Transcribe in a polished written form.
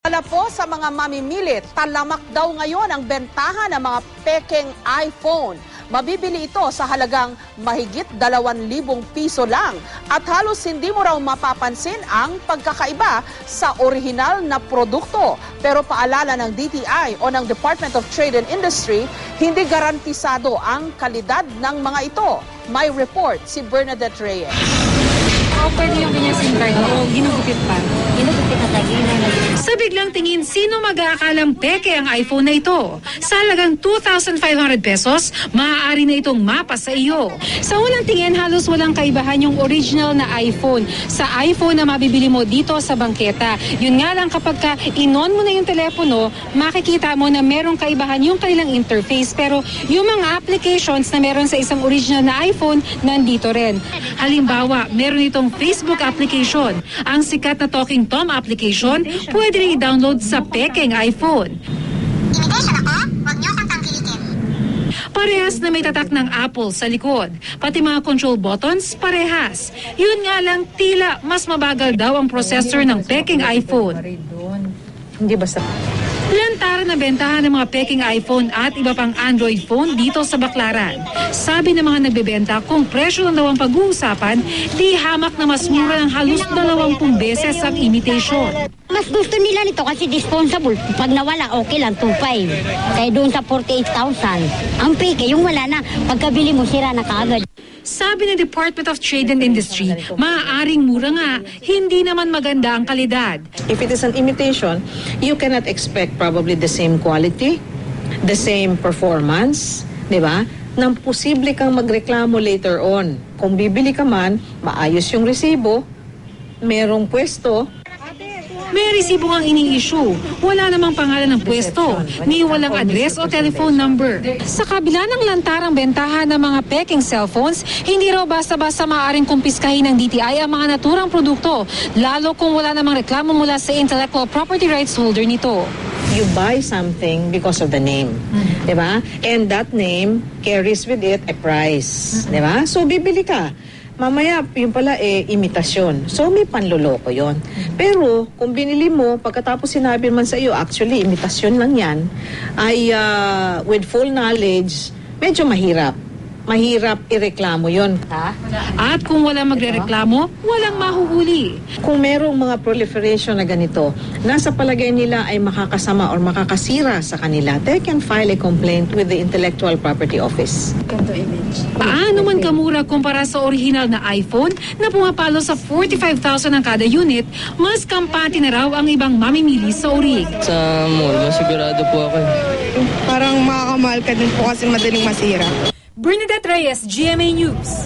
Wala po sa mga mamimili, talamak daw ngayon ang bentahan ng mga pekeng iPhone. Mabibili ito sa halagang mahigit 2,000 piso lang at halos hindi mo raw mapapansin ang pagkakaiba sa orihinal na produkto. Pero paalala ng DTI o ng Department of Trade and Industry, hindi garantisado ang kalidad ng mga ito. May report si Bernadette Reyes. Pwede yung ganyan SIM card o ginugupit pa? Ginugupit na tayo. Sa biglang tingin, sino mag-aakalang peke ang iPhone na ito? Sa halagang 2,500 pesos, maaari na itong mapa sa iyo. Sa unang tingin, halos walang kaibahan yung original na iPhone sa iPhone na mabibili mo dito sa bangketa. Yun nga lang kapag ka in-on mo na yung telepono, makikita mo na merong kaibahan yung kanilang interface. Pero yung mga applications na meron sa isang original na iPhone, nandito rin. Halimbawa, meron itong Facebook application. Ang sikat na Talking Tom application, pwede rin i-download sa pekeng iPhone. Imitation ako? Huwag niyo akong tangkilikin. Parehas na may tatak ng Apple sa likod. Pati mga control buttons, parehas. Yun nga lang, tila mas mabagal daw ang processor ng pekeng iPhone. Hindi basta. Lantaran na bentahan ng mga peking iPhone at iba pang Android phone dito sa Baclaran. Sabi ng mga nagbebenta, kung presyo lang daw ang pag-uusapan, di hamak na mas mura ng halos 20 beses ang imitation. Mas gusto nila nito kasi disposable. Pag nawala, okay lang, 2,500. Kaya doon sa 48,000. Ang peke, yung wala na. Pagkabili mo, sira na kaagad. Sabi ng Department of Trade and Industry, maaaring mura nga, hindi naman maganda ang kalidad. If it is an imitation, you cannot expect probably the same quality, the same performance, di ba? Nang posible kang magreklamo later on. Kung bibili ka man, maayos yung resibo, merong pwesto. May resibo ang ini-issue. Wala namang pangalan ng pwesto, ni walang address o telephone number. Sa kabila ng lantarang bentahan ng mga peking cellphones, hindi raw basta-basta maaaring kumpiskahin ng DTI ang mga naturang produkto, lalo kung wala namang reklamo mula sa intellectual property rights holder nito. You buy something because of the name, di ba? And that name carries with it a price, di ba? So bibili ka. Mamaya, yun pala imitasyon. So, may panloloko yon. Pero, kung binili mo, pagkatapos sinabi man sa iyo, actually, imitasyon lang yan, ay with full knowledge, medyo mahirap. Mahirap ireklamo yon. At kung wala magrereklamo, walang mahuhuli. Kung merong mga proliferation na ganito, nasa palagay nila ay makakasama or makakasira sa kanila, they can file a complaint with the Intellectual Property Office. Paano man kamura kumpara sa original na iPhone na pumapalo sa 45,000 ang kada unit, mas kampante na raw ang ibang mamimili sa orig. Sa mall, masigurado po ako. Parang makakamahal ka din po kasi madaling masira. Bernadette Reyes, GMA News.